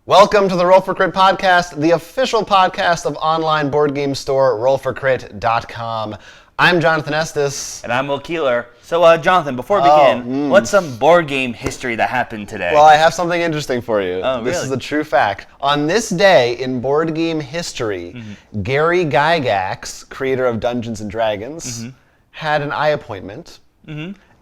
Welcome to the Roll for Crit podcast, the official podcast of online board game store rollforcrit.com. I'm Jonathan Estes. And I'm Will Keeler. So, Jonathan, before we begin, what's some board game history that happened today? Well, I have something interesting for you. Oh, This really? is a true fact. On this day in board game history, Gary Gygax, creator of Dungeons & Dragons, had an eye appointment.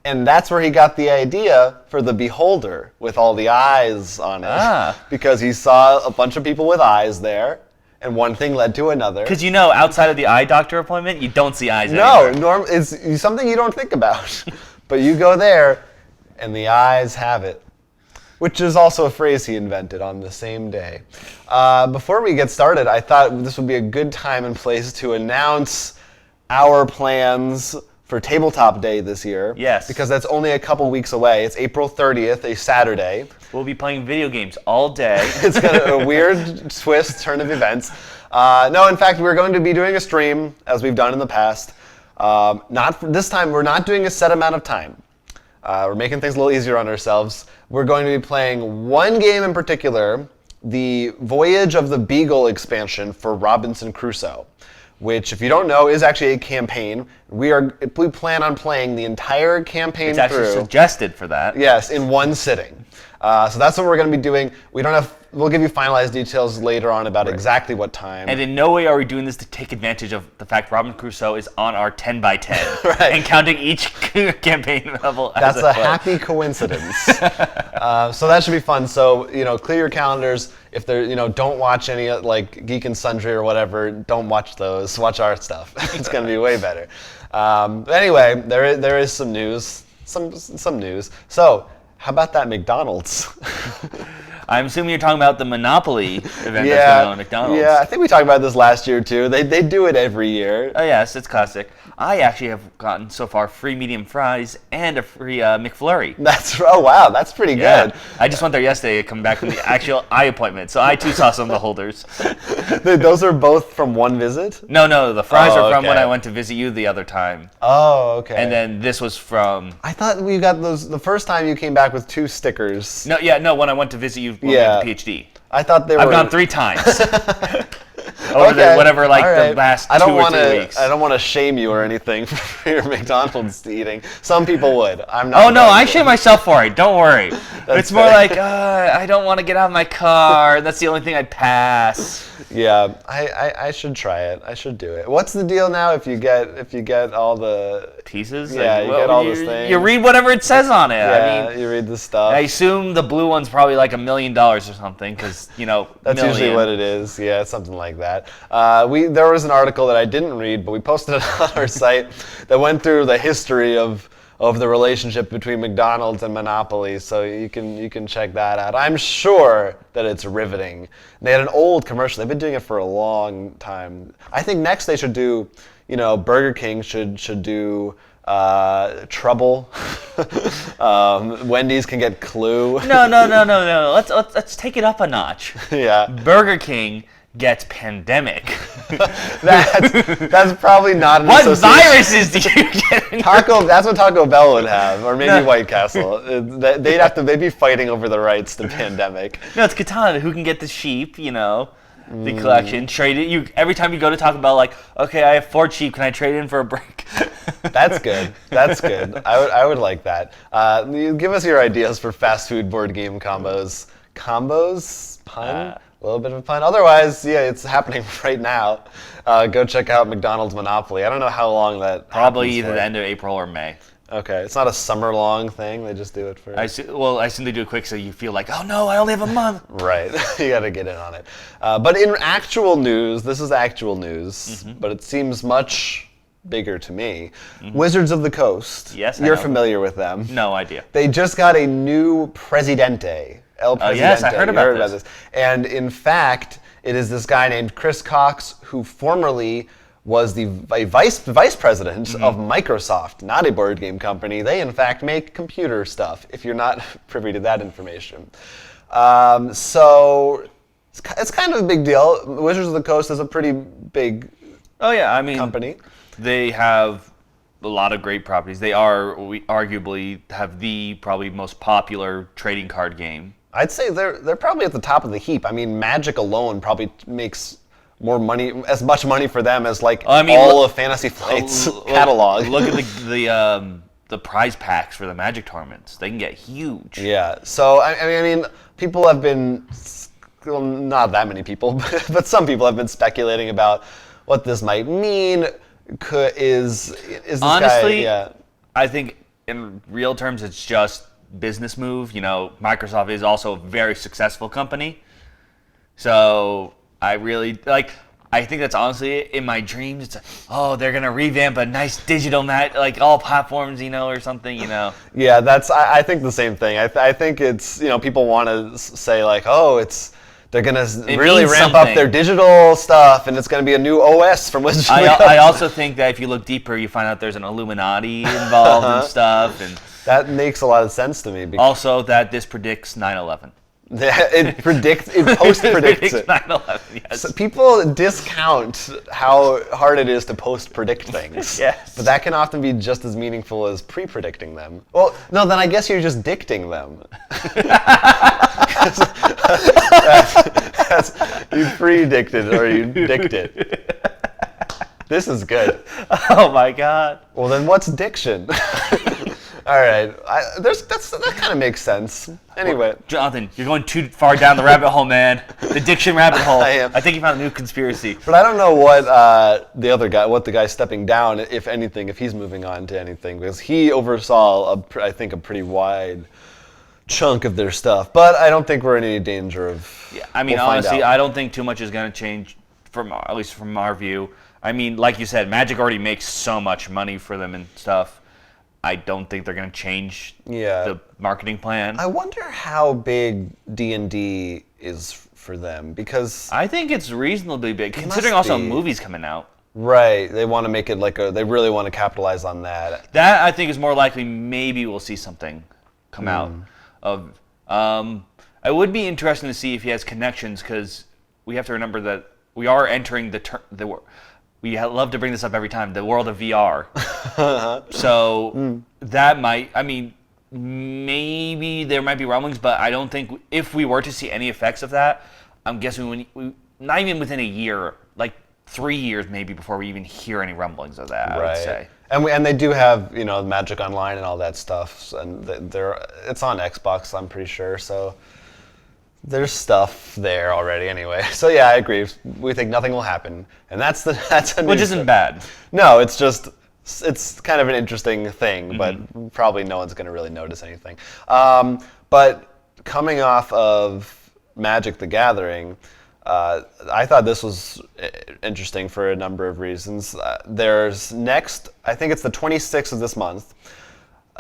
And that's where he got the idea for the beholder with all the eyes on it. Because he saw a bunch of people with eyes there, and one thing led to another. Because outside of the eye doctor appointment, you don't see eyes anymore. No, it's something you don't think about. But you go there, and the eyes have it. Which is also a phrase he invented on the same day. Before we get started, I thought this would be a good time and place to announce our plans for Tabletop Day this year. Yes. Because that's only a couple weeks away. It's April 30th, a Saturday. We'll be playing video games all day. It's got a weird turn of events. No, in fact, we're going to be doing a stream, as we've done in the past. This time, we're not doing a set amount of time. We're making things a little easier on ourselves. We're going to be playing one game in particular, the Voyage of the Beagle expansion for Robinson Crusoe, which, if you don't know, is actually a campaign. We plan on playing the entire campaign It's actually suggested for that. Yes, in one sitting. So that's what we're going to be doing. We'll give you finalized details later on about exactly what time. And in no way are we doing this to take advantage of the fact Robinson Crusoe is on our 10 by 10 Right. and counting each campaign level as That's a play. happy coincidence. So that should be fun. So, clear your calendars. If don't watch any like Geek and Sundry or whatever, don't watch those. Watch our stuff. It's going to be way better. But anyway, there is some news. Some news. So, how about that McDonald's? I'm assuming you're talking about the Monopoly event that's going on at McDonald's. Yeah, I think we talked about this last year too. They do it every year. Oh yes, it's classic. I actually have gotten so far free medium fries and a free McFlurry. Wow, that's pretty good. I just went there yesterday to come back from the actual eye appointment, so I too saw some of the holders. Those are both from one visit? No, the fries are from when okay. I went to visit you the other time. Oh, okay. And then this was from... I thought we got those the first time you came back with 2 stickers. No, when I went to visit you when we went to PhD. I thought they were... I've gone 3 times. Okay, the right. last 2 or 3 weeks. I don't want to shame you or anything for your McDonald's eating. Some people would. I'm not. Oh no, I shame myself for it. Don't worry. It's more like I don't want to get out of my car. That's the only thing I'd pass. Yeah, I should try it. I should do it. What's the deal now if you get all the pieces? Yeah, you get all those things. You read whatever it says on it. Yeah, I mean, you read the stuff. I assume the blue one's probably like $1 million or something, because That's usually what it is. Yeah, it's something like that. There was an article that I didn't read, but we posted it on our site that went through the history of the relationship between McDonald's and Monopoly, so you can check that out. I'm sure that it's riveting. They had an old commercial. They've been doing it for a long time. I think next they should do, Burger King should do Trouble. Wendy's can get Clue. No. Let's take it up a notch. Yeah. Burger King gets Pandemic. That's probably not an What association. viruses do you get? That's what Taco Bell would have, or maybe White Castle. They'd be fighting over the rights to Pandemic. No, it's Katana who can get the sheep, the collection, trade it. Every time you go to Taco Bell, like, okay, I have 4 sheep, can I trade in for a brick? That's good. I would like that. Give us your ideas for fast food board game combos. Combos? Pun? A little bit of a pun. Otherwise, yeah, it's happening right now. Go check out McDonald's Monopoly. I don't know how long that Probably happens either for. the end of April or May. Okay, it's not a summer-long thing. They just do it for... I assume they do it quick so you feel like, oh no, I only have a month. Right, you got to get in on it. But in actual news, this is actual news, but it seems much bigger to me. Wizards of the Coast. Yes, You're I know. familiar with them. No idea. They just got a new Presidente. El Presidente. Yes, I heard about this. And in fact, it is this guy named Chris Cox, who formerly was a vice president of Microsoft, not a board game company. They, in fact, make computer stuff, if you're not privy to that information. So it's kind of a big deal. Wizards of the Coast is a pretty big company. They have a lot of great properties. We arguably have the probably most popular trading card game. I'd say they're probably at the top of the heap. I mean, Magic alone probably makes more money, as much money for them as like all of Fantasy Flight's catalog. Look at the prize packs for the Magic tournaments. They can get huge. Yeah. So I mean, people have been, well, not that many people, but some people have been speculating about what this might mean. Is this Honestly, guy? Yeah. I think in real terms, it's just business move. You know, Microsoft is also a very successful company, so I really like. I think that's honestly in my dreams. It's like, oh, they're gonna revamp a nice digital like all platforms, you know, or something, you know. Yeah, I think the same thing. I think it's, you know, people want to say like, oh, they're gonna really ramp up their digital stuff, and it's gonna be a new OS from which. I also think that if you look deeper, you find out there's an Illuminati involved and stuff, and that makes a lot of sense to me. Also, that this predicts 9/11. It post-predicts it. 9/11, yes. So people discount how hard it is to post-predict things. Yes. But that can often be just as meaningful as pre-predicting them. Well, no, then I guess you're just dicting them. You predicted or you dicted. This is good. Oh my God. Well, then what's diction? All right, that kind of makes sense. Anyway, Jonathan, you're going too far down the rabbit hole, man. The diction rabbit hole. I am. I think you found a new conspiracy. But I don't know what the guy stepping down, if anything, if he's moving on to anything, because he oversaw, I think, a pretty wide chunk of their stuff. But I don't think we're in any danger of. Yeah, I mean, honestly, I don't think too much is going to change, at least from our view. I mean, like you said, Magic already makes so much money for them and stuff. I don't think they're going to change the marketing plan. I wonder how big D&D is for them, because I think it's reasonably big, considering also movies coming out. Right, they want to make it they really want to capitalize on that. That I think is more likely. Maybe we'll see something come out of. It would be interesting to see if he has connections, because we have to remember that we are entering we love to bring this up every time, the world of VR. So that might, I mean, maybe there might be rumblings, but I don't think if we were to see any effects of that, I'm guessing not even within a year, like 3 years maybe before we even hear any rumblings of that, I would say. And they do have, you know, Magic Online and all that stuff, and it's on Xbox, I'm pretty sure, so there's stuff there already anyway. So yeah, I agree. We think nothing will happen, and that's which isn't bad. No, it's kind of an interesting thing, but probably no one's going to really notice anything. But coming off of Magic: The Gathering, I thought this was interesting for a number of reasons. There's next, I think it's the 26th of this month.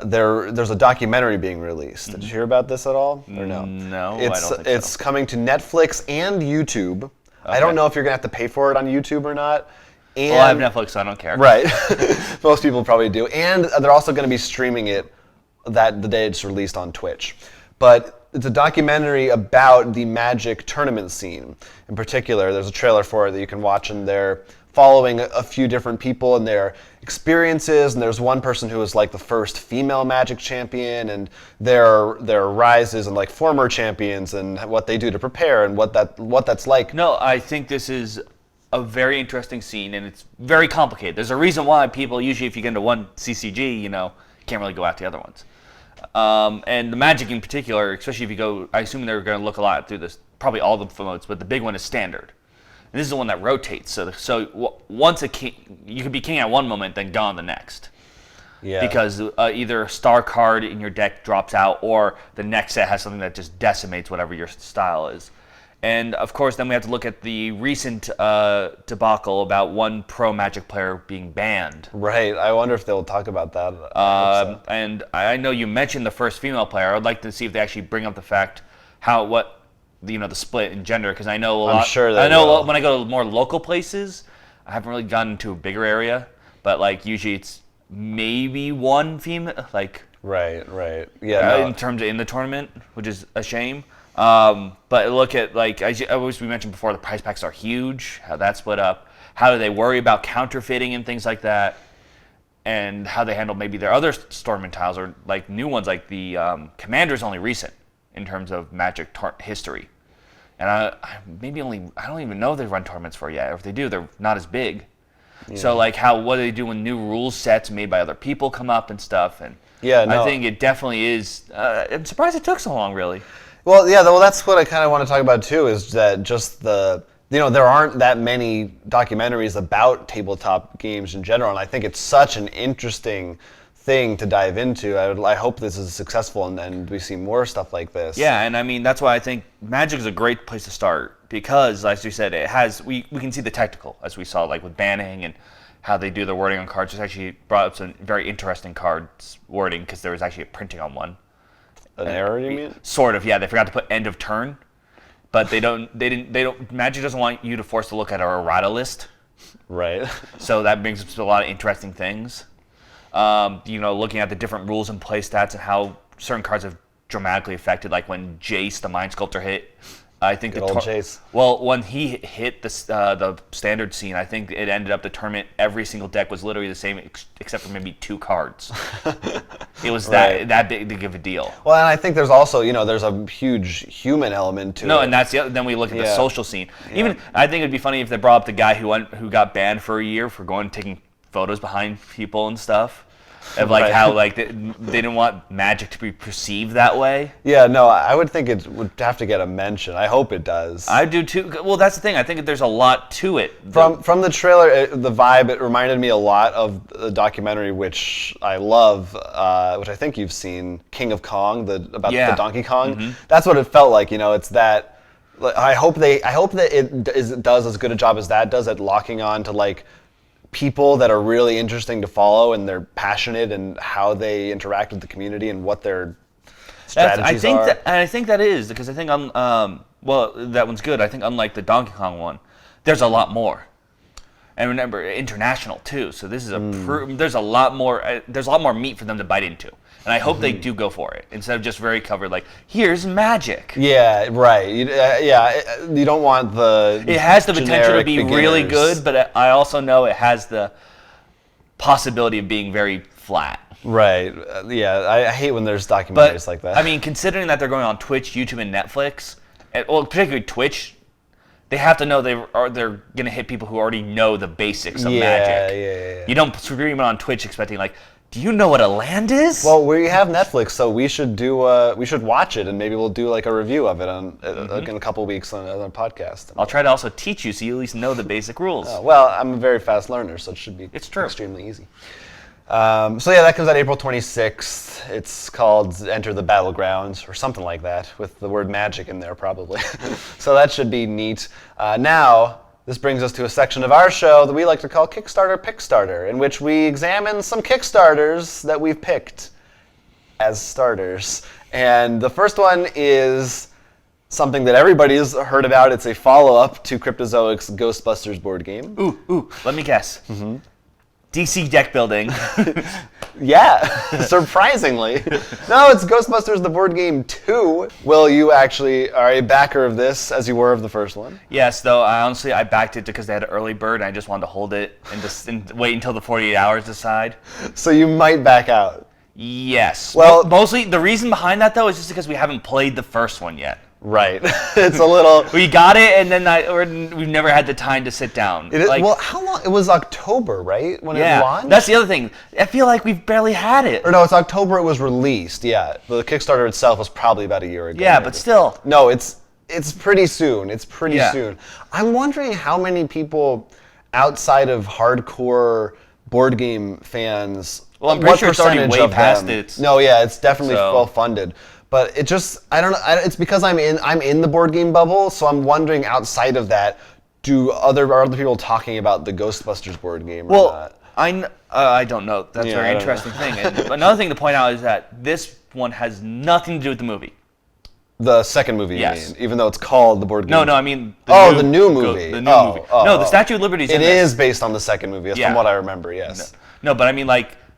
There's a documentary being released. Did you hear about this at all, or no? No, I don't think so. It's coming to Netflix and YouTube. Okay. I don't know if you're gonna have to pay for it on YouTube or not. And, well, I have Netflix, so I don't care. Right, most people probably do. And they're also going to be streaming it the day it's released on Twitch. But it's a documentary about the Magic tournament scene. In particular, there's a trailer for it that you can watch, and they're following a few different people and their experiences, and there's one person who was like the first female Magic champion, and their rises and like former champions and what they do to prepare and what that's like. No, I think this is a very interesting scene, and it's very complicated. There's a reason why people usually, if you get into one CCG, you know, can't really go out to the other ones. And the Magic in particular, especially if you go, I assume they're going to look a lot through this, probably all the modes, but the big one is standard. And this is the one that rotates. So once a king, you could be king at one moment, then gone the next. Yeah. Because either a star card in your deck drops out, or the next set has something that just decimates whatever your style is. And of course, then we have to look at the recent debacle about one pro Magic player being banned. Right. I wonder if they'll talk about that. And I know you mentioned the first female player. I would like to see if they actually bring up the fact the split in gender, because I know a lot. I'm sure I know when I go to more local places, I haven't really gotten to a bigger area, but like usually it's maybe one female, like. Right. Yeah. In terms of in the tournament, which is a shame. But look at, like, as we mentioned before, the prize packs are huge, how that's split up, how do they worry about counterfeiting and things like that, and how they handle maybe their other tournament tiles, or like new ones, like the Commander's only recent in terms of Magic history. And I don't even know if they run tournaments for it yet. Or if they do, they're not as big. Yeah. So like what do they do when new rule sets made by other people come up and stuff? And I think it definitely is. I'm surprised it took so long, really. Well, yeah. Well, that's what I kind of want to talk about too. Is that just there aren't that many documentaries about tabletop games in general, and I think it's such an interesting thing to dive into. I hope this is successful and we see more stuff like this. Yeah, and I mean that's why I think Magic is a great place to start because, as you said, it has we can see the technical as we saw like with banning and how they do the wording on cards. It's actually brought up some very interesting cards wording because there was actually a printing on one. An error, you mean? Sort of, yeah. They forgot to put end of turn, but they don't. Magic doesn't want you to force to look at our errata list. Right. So that brings up a lot of interesting things. Looking at the different rules and play stats and how certain cards have dramatically affected, like when Jace, the Mind Sculptor, hit. I think Jace. Well, when he hit the standard scene, I think it ended up the tournament. Every single deck was literally the same, except for maybe 2 cards. It was that big of a deal. Well, and I think there's also there's a huge human element to it. No, and that's the other. Then we look at the social scene. Yeah. Even I think it'd be funny if they brought up the guy who got banned for a year for taking photos behind people and stuff. Of how they didn't want Magic to be perceived that way. Yeah, no, I would think it would have to get a mention. I hope it does. I do too. Well, that's the thing. I think there's a lot to it. From the trailer, the vibe, it reminded me a lot of the documentary which I love, which I think you've seen, King of Kong, about the Donkey Kong. Mm-hmm. That's what it felt like. It's that. I hope that it does as good a job as that does at locking on to people that are really interesting to follow and they're passionate and how they interact with the community and what their strategies are. I think that is because I think that one's good. I think unlike the Donkey Kong one, there's a lot more. And remember, international too. So this is there's a lot more meat for them to bite into. And I hope they do go for it instead of just very covered here's Magic. Yeah, right. You don't want the It has the potential to be beginners. Really good, but I also know it has the possibility of being very flat. Right. I hate when there's documentaries like that. I mean, considering that they're going on Twitch, YouTube, and Netflix, particularly Twitch, they have to know they're going to hit people who already know the basics of Magic. Yeah. You don't scream it on Twitch expecting do you know what a land is? Well, we have Netflix, so we should watch it, and maybe we'll do a review of it in a couple weeks on a podcast. I'll try to also teach you so you at least know the basic rules. Well, I'm a very fast learner, so it should be extremely easy. That comes out April 26th. It's called Enter the Battlegrounds, or something like that, with the word magic in there probably. So that should be neat. Now, this brings us to a section of our show that we like to call Kickstarter Pickstarter, in which we examine some Kickstarters that we've picked as starters. And the first one is something that everybody's heard about. It's a follow-up to Cryptozoic's Ghostbusters board game. Ooh, let me guess. Mm-hmm. DC deck building. Yeah, surprisingly. No, it's Ghostbusters the board game 2. Will, you actually are a backer of this as you were of the first one? Yes, though I backed it because they had an early bird and I just wanted to hold it and wait until the 48 hours decide. So you might back out. Yes. Well, mostly the reason behind that though is just because we haven't played the first one yet. Right. It's a little... We got it, and then we've never had the time to sit down. Well, how long? It was October, right? When it launched? That's the other thing. I feel like we've barely had it. Or no, it's October it was released, yeah. The Kickstarter itself was probably about a year ago. Yeah, maybe. But still. No, it's pretty soon. It's pretty soon. I'm wondering how many people outside of hardcore board game fans... Well, I'm pretty sure it's already way past it. No, yeah, it's definitely well-funded. But it just, I don't know, it's because I'm in the board game bubble, so I'm wondering outside of that, are other people talking about the Ghostbusters board game or not? I don't know. That's a very interesting thing. And another thing to point out is that this one has nothing to do with the movie. The second movie, you mean, even though it's called the board game? No, I mean... the new movie. The new movie. No, the Statue of Liberty is in this. It is based on the second movie, from what I remember, yes. No, but I mean,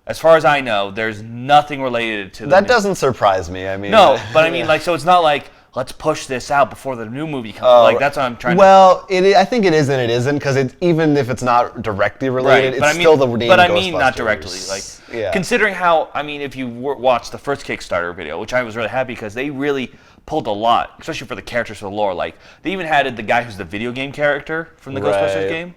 as far as I know, there's nothing related to that. Doesn't surprise me. I mean, no, but I mean, so it's not let's push this out before the new movie comes. That's what I'm trying. Well, I think it is and it isn't because even if it's not directly related, it's still the name. But I mean, not directly. Considering how if you watch the first Kickstarter video, which I was really happy because they really pulled a lot, especially for the characters for the lore. Like they even had the guy who's the video game character from the Ghostbusters game,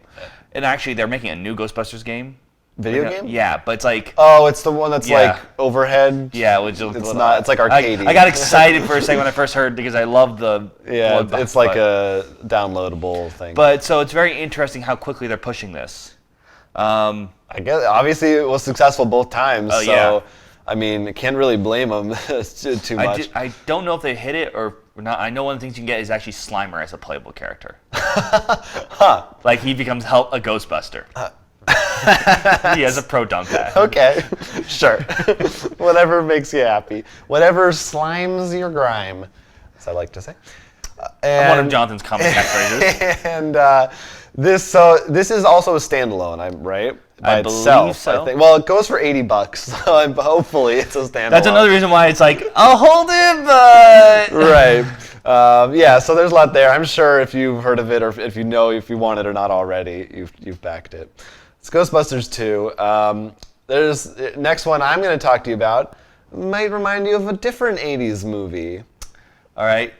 and actually they're making a new Ghostbusters game. Video game? Yeah, but it's like... Oh, it's the one that's like overhead? Yeah, which is it's not. It's like arcadey. I got excited for a second when I first heard because I love the... Yeah, it's like a downloadable thing. But so it's very interesting how quickly they're pushing this. I guess obviously it was successful both times. Oh, so yeah. I mean, I can't really blame them too much. I don't know if they hit it or not. I know one of the things you can get is actually Slimer as a playable character. Huh. Like he becomes a Ghostbuster. He has a proton pack. Okay, sure. Whatever makes you happy. Whatever slimes your grime, as I like to say. One of Jonathan's common catchphrases. And this is also a standalone, right? By I believe itself, so. I think. Well, it goes for $80, so hopefully it's a standalone. That's another reason why it's like, I'll hold it, but... Right. Yeah, so there's a lot there. I'm sure if you've heard of it or if you know if you want it or not already, you've backed it. It's Ghostbusters 2. There's next one I'm going to talk to you about. Might remind you of a different 80s movie. All right.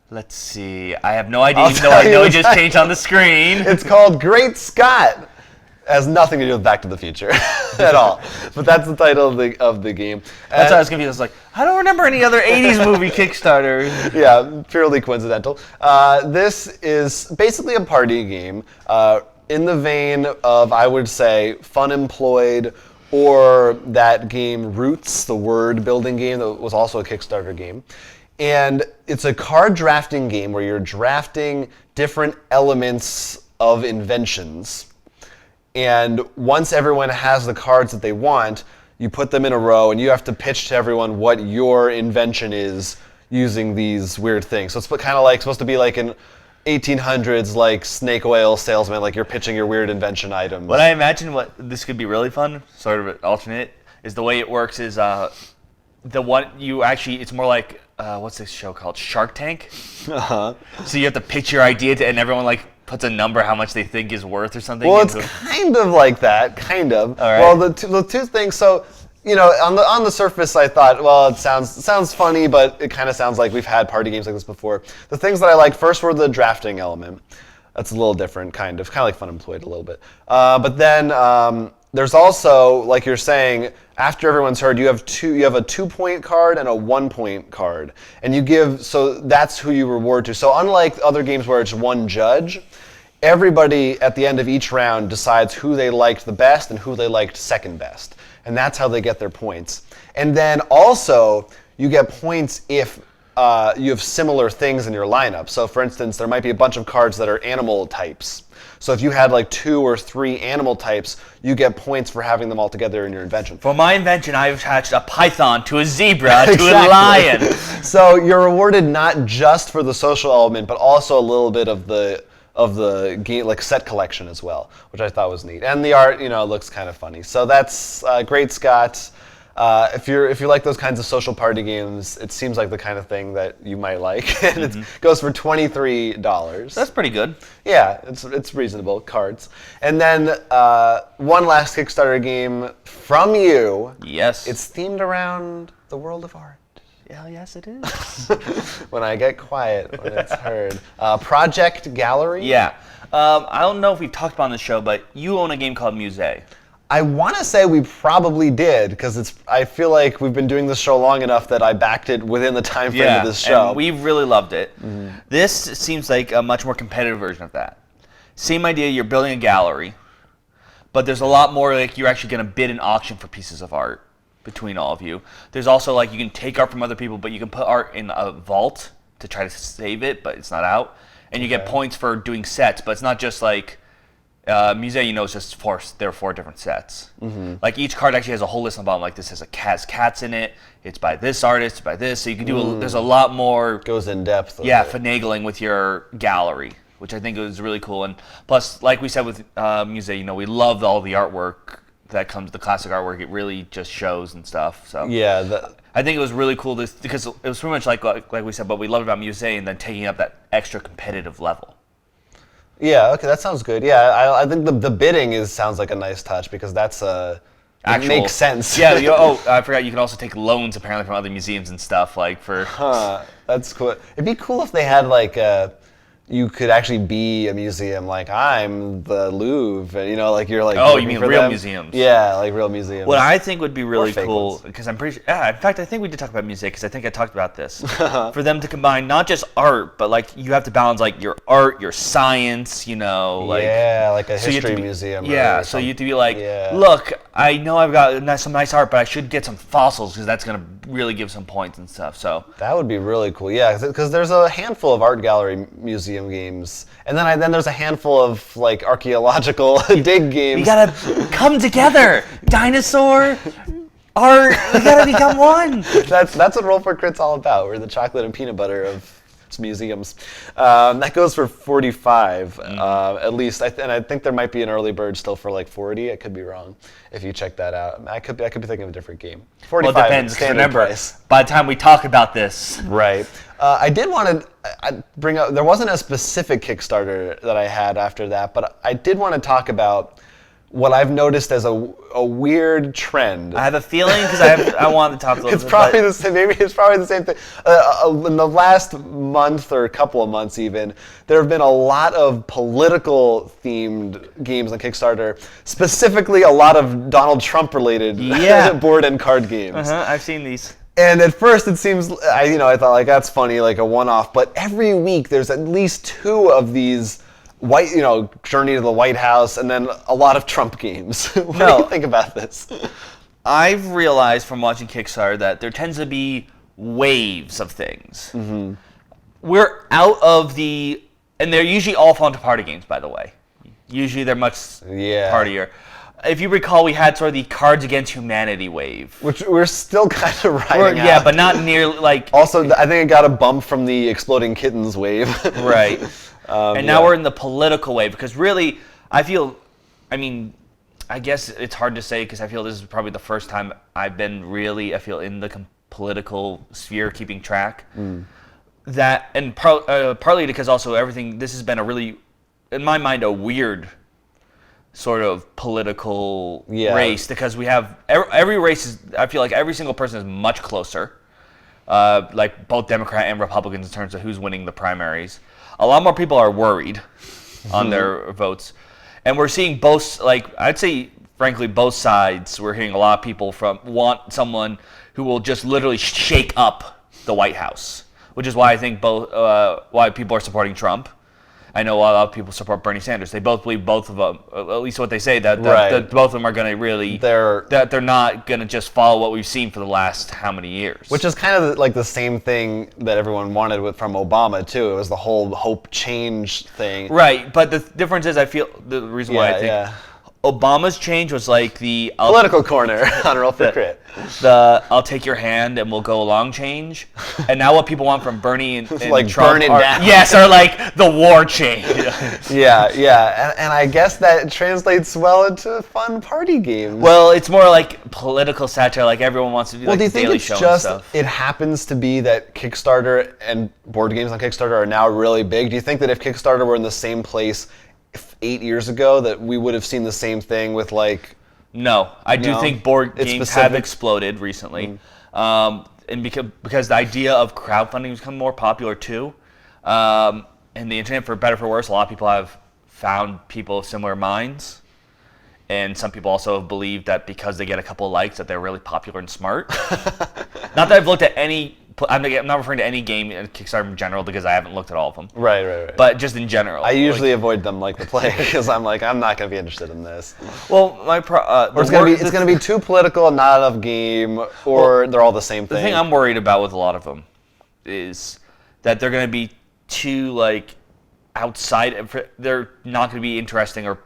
Let's see. I have no idea, even though I know it just changed on the screen. It's called Great Scott. Has nothing to do with Back to the Future at all. But that's the title of the game. That's why I was confused. I was like, I don't remember any other 80s movie Kickstarter. Yeah, purely coincidental. This is basically a party game in the vein of, I would say, Fun Employed or that game Roots, the word building game that was also a Kickstarter game. And it's a card drafting game where you're drafting different elements of inventions. And once everyone has the cards that they want, you put them in a row and you have to pitch to everyone what your invention is using these weird things. So it's kind of like supposed to be like an 1800s like snake oil salesman, like you're pitching your weird invention items. What I imagine what this could be really fun, sort of an alternate, is the way it works is the one you actually, it's more like, what's this show called? Shark Tank? Uh-huh. So you have to pitch your idea to, and everyone like puts a number how much they think is worth or something. Well, it's kind of like that, kind of. All right. Well, the two things, so, you know, on the surface I thought, well, it sounds funny, but it kind of sounds like we've had party games like this before. The things that I liked first were the drafting element. That's a little different, kind of like Fun Employed a little bit. But then there's also, like you're saying, after everyone's heard, you have a 2-point card and a 1-point card, and you give, so that's who you reward to. So unlike other games where it's one judge, everybody at the end of each round decides who they liked the best and who they liked second best, and that's how they get their points. And then also you get points if you have similar things in your lineup. So for instance, there might be a bunch of cards that are animal types. So if you had like 2 or 3 animal types, you get points for having them all together in your invention. For my invention, I've attached a python to a zebra to a lion. So you're rewarded not just for the social element, but also a little bit of the game, like set collection as well, which I thought was neat. And the art, you know, looks kind of funny. So that's Great Scott. If you like those kinds of social party games, it seems like the kind of thing that you might like. And it goes for $23. That's pretty good. Yeah, it's reasonable. Cards. And then one last Kickstarter game from you. Yes. It's themed around the world of art. Hell yes, it is. When I get quiet, when it's heard. Project Gallery? Yeah. I don't know if we've talked about on the show, but you own a game called Musée. I want to say we probably did, because I feel like we've been doing this show long enough that I backed it within the time frame of this show. And we've really loved it. This seems like a much more competitive version of that. Same idea, you're building a gallery, but there's a lot more like you're actually going to bid an auction for pieces of art between all of you. There's also like you can take art from other people, but you can put art in a vault to try to save it, but it's not out. And you get points for doing sets, but it's not just like Musée, you know, it's just there are 4 different sets. Like each card actually has a whole list on the bottom. Like this has cats in it. It's by this artist, by this. So you can do. There's a lot more. Goes in depth. Yeah, finagling with your gallery, which I think is really cool. And plus, like we said with Musée, you know, we love all the artwork that comes, the classic artwork. It really just shows and stuff. So yeah, I think it was really cool because it was pretty much like we said, but we loved about Musée and then taking up that extra competitive level. Yeah, okay, that sounds good. Yeah, I think the bidding sounds like a nice touch, because that's It makes sense. Yeah. I forgot. You can also take loans apparently from other museums and stuff for. That's cool. It'd be cool if they had like you could actually be a museum. Like I'm the Louvre, and like you're like. Oh, you mean real them. museums? Yeah, like real museums. What I think would be really cool, ones. because I'm pretty sure. Yeah, in fact, I think we did talk about music, because I think I talked about this. For them to combine not just art, but like you have to balance like your art, your science. Like like a so you have history to be, museum. Yeah, so you have to be like, look, I know I've got some nice art, but I should get some fossils because that's gonna really give some points and stuff. So that would be really cool. Yeah, because there's a handful of art gallery museum games, and then there's a handful of like archaeological dig games. We gotta come together, dinosaur, art. We gotta become one. That's what Roll for Crit's all about. We're the chocolate and peanut butter of museums. That goes for 45 at least, and I think there might be an early bird still for like 40. I could be wrong. If you check that out, I could be thinking of a different game. 45. Well, it depends. Remember, price. by the time we talk about this, right. I did want to bring up. There wasn't a specific Kickstarter that I had after that, but I did want to talk about what I've noticed as a weird trend. I have a feeling because I want to talk a little bit. It's probably the same. Maybe it's probably the same thing. In the last month or a couple of months, even there have been a lot of political themed games on Kickstarter. Specifically, a lot of Donald Trump related board and card games. I've seen these. And at first, it seems I thought like that's funny, like a one-off. But every week, there's at least 2 of these. Journey to the White House, and then a lot of Trump games. What do you think about this? I've realized from watching Kickstarter that there tends to be waves of things. Mm-hmm. We're out of and they're usually all fall into party games, by the way. Usually they're much partier. If you recall, we had sort of the Cards Against Humanity wave. Which we're still kind of riding out. Yeah, but not nearly like... Also, I think it got a bump from the Exploding Kittens wave. Right. And now we're in the political wave, because really, I guess it's hard to say, because I feel this is probably the first time I've been really, in the political sphere keeping track. That, and partly because also this has been a really, in my mind, a weird sort of political race, because we have, every race is, I feel like every single person is much closer, like both Democrat and Republicans in terms of who's winning the primaries. A lot more people are worried on their votes. And we're seeing both, I'd say, frankly, both sides. We're hearing a lot of people want someone who will just literally shake up the White House, which is why I think why people are supporting Trump. I know a lot of people support Bernie Sanders. They both believe both of them, at least what they say, that both of them are going to really, that they're not going to just follow what we've seen for the last how many years. Which is kind of like the same thing that everyone wanted from Obama, too. It was the whole hope change thing. Right, but the difference is, I feel, the reason why I think Obama's change was like the... Political corner on Roll for Crit. The I'll take your hand and we'll go along change. And now what people want from Bernie and like Trump burn it down. Yes, are like the war change. Yeah. And I guess that translates well into fun party games. Well, it's more like political satire, like everyone wants to do do you think Daily it's Show just, and stuff. It happens to be that Kickstarter and board games on Kickstarter are now really big? Do you think that if Kickstarter were in the same place 8 years ago, that we would have seen the same thing with like... No, I do think board games have exploded recently, and because the idea of crowdfunding has become more popular too, and the internet, for better or for worse, a lot of people have found people of similar minds, and some people also have believed that because they get a couple of likes that they're really popular and smart. Not that I've looked at any. I'm not referring to any game in Kickstarter in general, because I haven't looked at all of them. Right. But just in general. I usually avoid them like the plague, because I'm like, I'm not going to be interested in this. Well, it's going to be too political, not enough game, or they're all the same thing. The thing I'm worried about with a lot of them is that they're going to be too outside. They're not going to be interesting or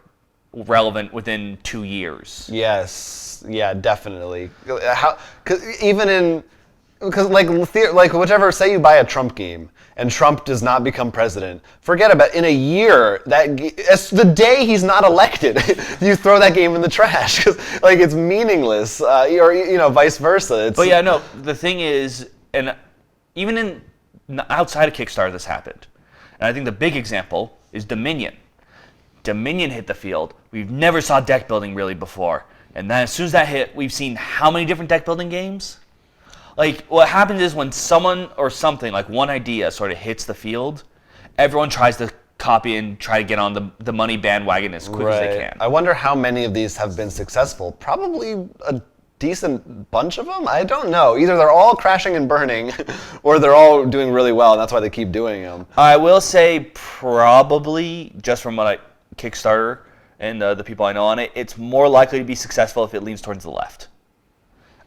relevant within 2 years. Yes. Yeah, definitely. Because whichever, say you buy a Trump game and Trump does not become president, forget about it. In a year, the day he's not elected, you throw that game in the trash, because it's meaningless, or vice versa. The thing is, and even outside of Kickstarter, this happened, and I think the big example is Dominion. Dominion hit the field. We've never saw deck building really before. And then as soon as that hit, we've seen how many different deck building games? Like, what happens is when someone or something, like one idea sort of hits the field, everyone tries to copy and try to get on the money bandwagon as quick as they can. I wonder how many of these have been successful. Probably a decent bunch of them? I don't know. Either they're all crashing and burning, or they're all doing really well, and that's why they keep doing them. I will say probably, just from what Kickstarter and the people I know on it, it's more likely to be successful if it leans towards the left.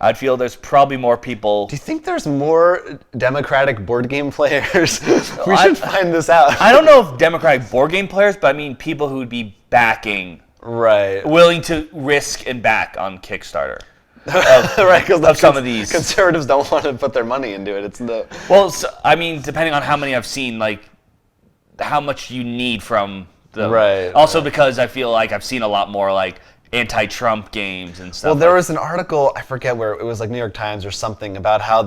I'd feel there's probably more people. Do you think there's more democratic board game players? We should find this out. I don't know if democratic board game players, but I mean people who would be backing, willing to risk and back on Kickstarter. Right, because some of these conservatives don't want to put their money into it. Well, so, I mean, depending on how many I've seen, like how much you need from the. Right. Also, because I feel like I've seen a lot more like anti-Trump games and stuff. Well, there was an article, I forget where, it was like New York Times or something, about how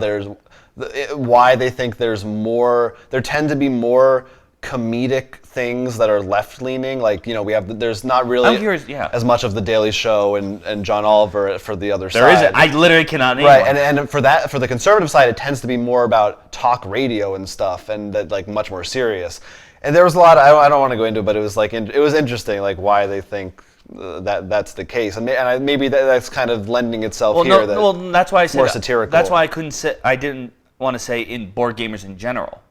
why they think there tend to be more comedic things that are left-leaning. Like, there's not really as much of The Daily Show and John Oliver for the other side. There isn't. I literally cannot name one. Right, and for the conservative side, it tends to be more about talk radio and stuff, and that, like, much more serious. And there was a lot, I don't want to go into it, but it was like, it was interesting, like, why they think that's the case, and maybe that's kind of lending itself here. That's why I said more satirical. That's why I didn't want to say in board gamers in general,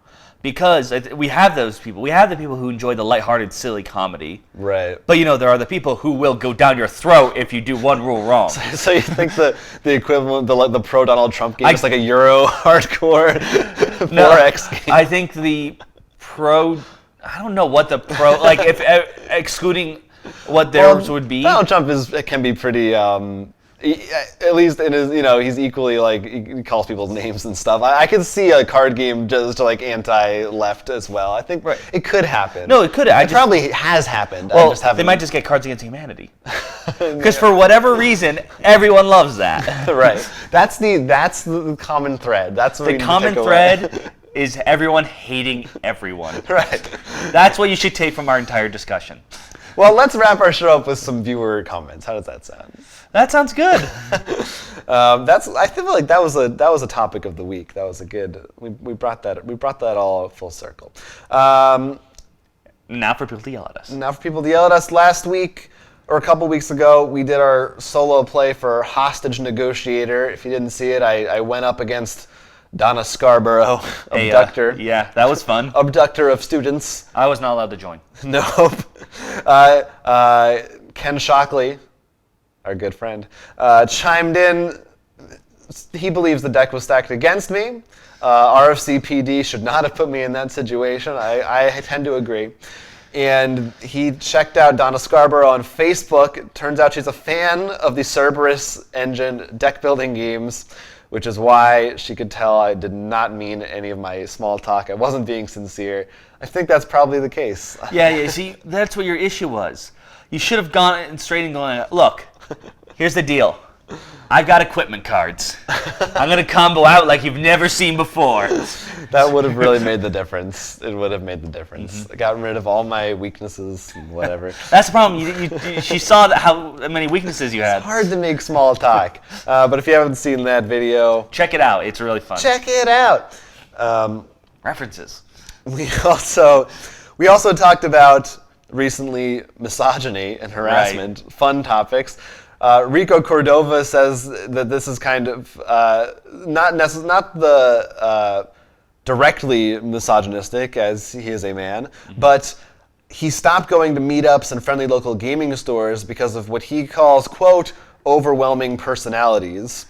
because we have those people. We have the people who enjoy the lighthearted, silly comedy. Right. But there are the people who will go down your throat if you do one rule wrong. So you think the equivalent, the pro Donald Trump game is like a Euro hardcore 4X game? I think the pro. I don't know what the pro like if excluding what theirs would be. Donald Trump can be pretty, at least in his, he's equally like, he calls people's names and stuff. I could see a card game just to like anti-left as well. I think it could happen. No, it could. It probably has happened. Well, they might just get Cards Against Humanity. Because for whatever reason, everyone loves that. Right. That's the common thread. That's what the common thread is everyone hating everyone. Right. That's what you should take from our entire discussion. Well, let's wrap our show up with some viewer comments. How does that sound? That sounds good. I feel like that was a topic of the week. That was a good. We brought that all full circle. Now for people to yell at us. Last week or a couple weeks ago, we did our solo play for Hostage Negotiator. If you didn't see it, I went up against Donna Scarborough, abductor. Yeah, that was fun. Abductor of students. I was not allowed to join. Nope. Ken Shockley, our good friend, chimed in. He believes the deck was stacked against me. RFCPD should not have put me in that situation. I tend to agree. And he checked out Donna Scarborough on Facebook. It turns out she's a fan of the Cerberus engine deck building games, which is why she could tell I did not mean any of my small talk. I wasn't being sincere. I think that's probably the case. Yeah. See, that's what your issue was. You should have gone straight and going, look, here's the deal. I've got equipment cards. I'm going to combo out like you've never seen before. That would have really made the difference. It would have made the difference. I got rid of all my weaknesses and whatever. That's the problem. She saw how many weaknesses you had. It's hard to make small talk. But if you haven't seen that video, check it out. It's really fun. Check it out. References. We also talked about recently misogyny and harassment. Right. Fun topics. Rico Cordova says that this is kind of not directly misogynistic, as he is a man, but he stopped going to meetups and friendly local gaming stores because of what he calls, quote, overwhelming personalities,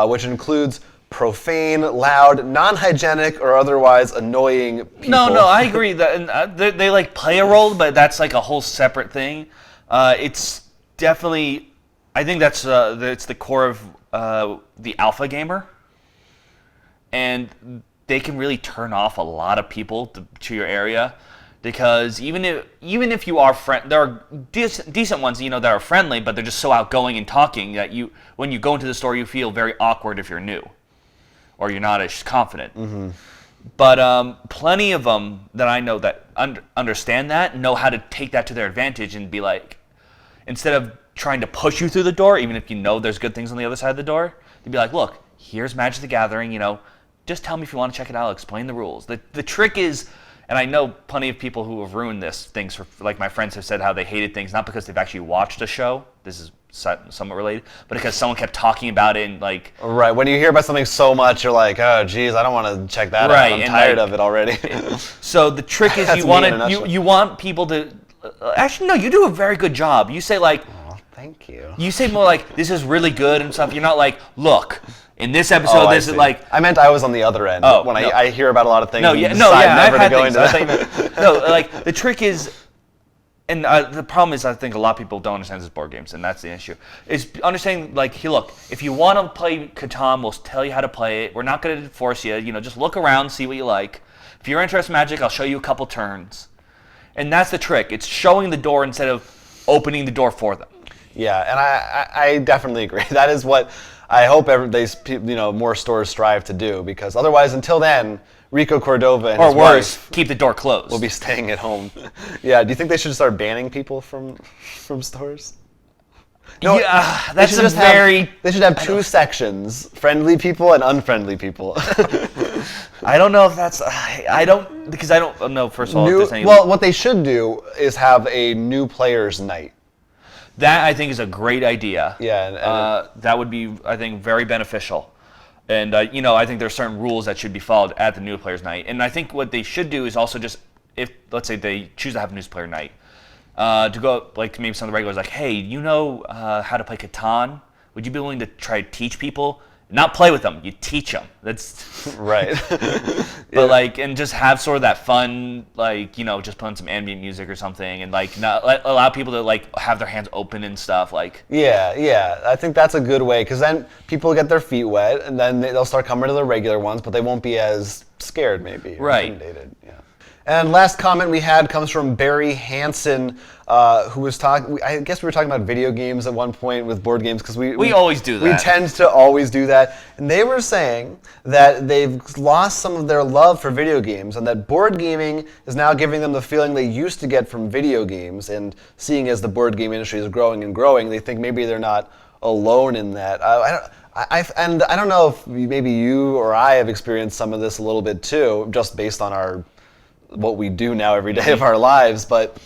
which includes profane, loud, non-hygienic, or otherwise annoying people. No, I agree. That they like play a role, but that's like a whole separate thing. It's definitely... I think that's it's the core of the alpha gamer, and they can really turn off a lot of people to your area, because even if you are there are decent ones that are friendly, but they're just so outgoing and talking that when you go into the store you feel very awkward if you're new, or you're not as confident. Mm-hmm. But plenty of them that I know that understand that, know how to take that to their advantage and be like, instead of trying to push you through the door, even if you know there's good things on the other side of the door. They'd be like, look, here's Magic the Gathering, just tell me if you want to check it out, I'll explain the rules. The trick is, and I know plenty of people who have ruined things for, like my friends have said how they hated things, not because they've actually watched a show, this is somewhat related, but because someone kept talking about it and like... Right, when you hear about something so much, you're like, oh geez, I don't want to check that out, I'm tired of it already. So the trick is you want people to... actually, no, you do a very good job. You say like... Oh, thank you. You say more like, this is really good and stuff. You're not like, look, in this episode, this is like... I meant I was on the other end. When no. I hear about a lot of things, I've had things. No, like, the trick is... And the problem is, I think a lot of people don't understand this board games, and that's the issue. Is understanding, like, hey, look, if you want to play Catan, we'll tell you how to play it. We're not going to force you. Just look around, see what you like. If you're interested in Magic, I'll show you a couple turns. And that's the trick. It's showing the door instead of opening the door for them. Yeah, and I definitely agree. That is what I hope more stores strive to do, because otherwise, until then, Rico Cordova and his wife keep the door closed. Will be staying at home. Yeah, do you think they should start banning people from stores? No, yeah, that's they should have two sections: friendly people and unfriendly people. I don't know if that's. I don't know. First of all, what they should do is have a new players' night. That I think is a great idea. Yeah, that would be, I think, very beneficial. And I think there's certain rules that should be followed at the new players' night. And I think what they should do is also just, if let's say they choose to have a new player night, to go up, like to maybe some of the regulars, like, hey, how to play Catan? Would you be willing to try to teach people? Not play with them, you teach them. That's right. But and just have sort of that fun, just put on some ambient music or something, and not allow people to have their hands open and stuff. Yeah. I think that's a good way, because then people get their feet wet, and then they'll start coming to the regular ones, but they won't be as scared, maybe. Right. Intimidated. Yeah. And last comment we had comes from Barry Hansen, who was talking. I guess we were talking about video games at one point with board games, because we always do that. We tend to always do that. And they were saying that they've lost some of their love for video games, and that board gaming is now giving them the feeling they used to get from video games. And seeing as the board game industry is growing and growing, they think maybe they're not alone in that. And I don't know if maybe you or I have experienced some of this a little bit too, just based on what we do now every day of our lives, but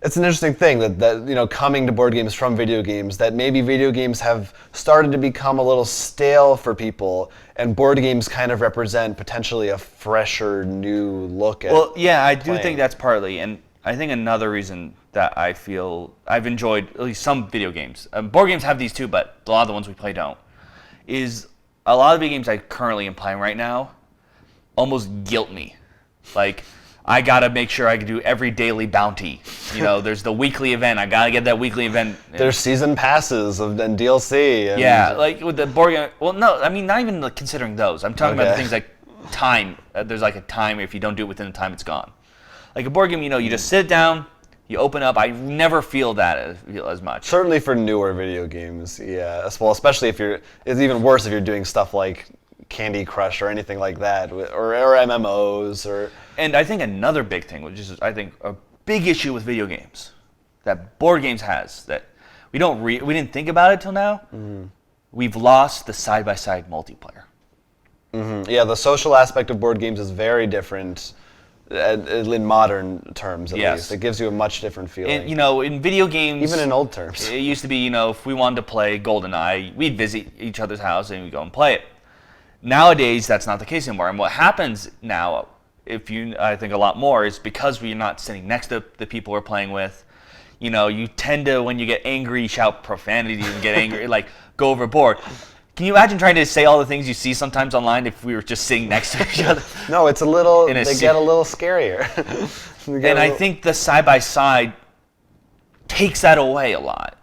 it's an interesting thing that coming to board games from video games, that maybe video games have started to become a little stale for people, and board games kind of represent potentially a fresher, new look at. Well, yeah, I do think that's partly, and I think another reason that I feel I've enjoyed at least some video games. Board games have these too, but a lot of the ones we play don't. Is a lot of the games I currently am playing right now almost guilt me, I gotta make sure I can do every daily bounty. There's the weekly event. I gotta get that weekly event. There's season passes and DLC. Yeah, with the board game. Well, no, I mean not even considering those. I'm talking about the things like time. There's a time. If you don't do it within the time, it's gone. Like a board game, you just sit down, you open up. I never feel that as much. Certainly for newer video games, yeah. Well, especially it's even worse if you're doing stuff like Candy Crush or anything like that, or MMOs. And I think another big thing, which is I think a big issue with video games, that board games has, that we didn't think about it till now. Mm-hmm. We've lost the side-by-side multiplayer. Mm-hmm. Yeah, the social aspect of board games is very different in modern terms, at least. It gives you a much different feeling. And, in video games... Even in old terms. It used to be, if we wanted to play GoldenEye, we'd visit each other's house and we'd go and play it. Nowadays, that's not the case anymore. And what happens now, I think a lot more, is because we're not sitting next to the people we're playing with. You tend to, when you get angry, shout profanity and get angry, go overboard. Can you imagine trying to say all the things you see sometimes online if we were just sitting next to each other? No, it's a little. They get a little scarier. I think the side-by-side takes that away a lot.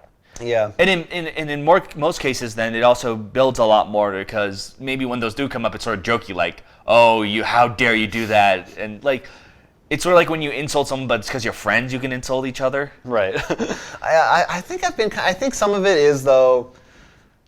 Yeah. And in most cases, then it also builds a lot more, because maybe when those do come up, it's sort of jokey, oh, how dare you do that? And it's sort of like when you insult someone, but it's because you're friends, you can insult each other. Right. I think some of it is, though,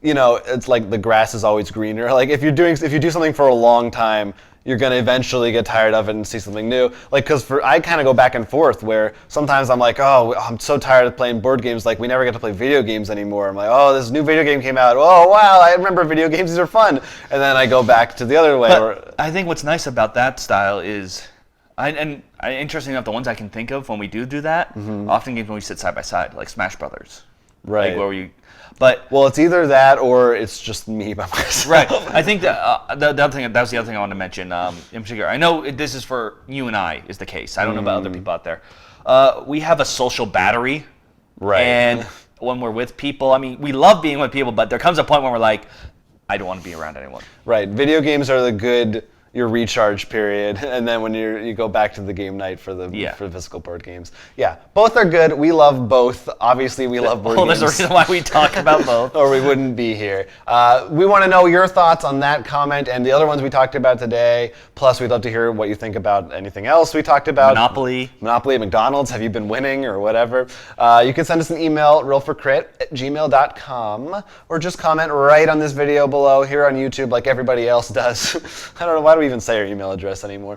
it's like the grass is always greener. If you do something for a long time, you're going to eventually get tired of it and see something new. Like, because I kind of go back and forth where sometimes I'm like, oh, I'm so tired of playing board games. Like, we never get to play video games anymore. I'm like, oh, this new video game came out. Oh, wow, I remember video games. These are fun. And then I go back to the other way. But I think what's nice about that style is, interesting enough, the ones I can think of when we do that, often games when we sit side by side, like Smash Brothers. Right. Like where well, it's either that or it's just me by myself. Right. I think that the other thing, that was the other thing I wanted to mention in particular. I know this is for you and I is the case. I don't know about other people out there. We have a social battery. Right. And when we're with people, I mean, we love being with people, but there comes a point when we're like, I don't want to be around anyone. Right. Video games are your recharge period, and then when you go back to the game night for the physical board games. Yeah, both are good. We love both. Obviously, we love board games. There's a reason why we talk about both. Or we wouldn't be here. We want to know your thoughts on that comment and the other ones we talked about today. Plus, we'd love to hear what you think about anything else we talked about. Monopoly at McDonald's. Have you been winning or whatever? You can send us an email, rollforcrit@gmail.com, or just comment right on this video below here on YouTube like everybody else does. I don't know, why do we even say our email address anymore?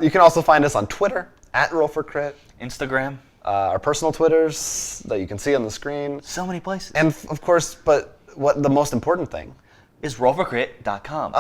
You can also find us on Twitter @rollforcrit, Instagram, our personal Twitters that you can see on the screen. So many places. And of course, but what the most important thing is rollforcrit.com,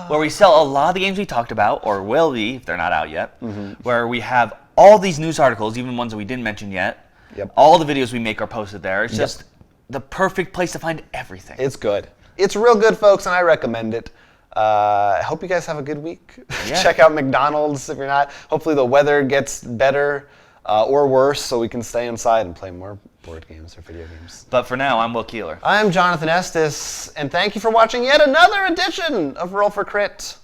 where we sell a lot of the games we talked about, or will be if they're not out yet, where we have all these news articles, even ones that we didn't mention yet. Yep. All the videos we make are posted there. It's just the perfect place to find everything. It's good. It's real good, folks, and I recommend it. I hope you guys have a good week. Yeah. Check out McDonald's if you're not. Hopefully the weather gets better or worse so we can stay inside and play more board games or video games. But for now, I'm Will Keeler. I'm Jonathan Estes, and thank you for watching yet another edition of Roll for Crit.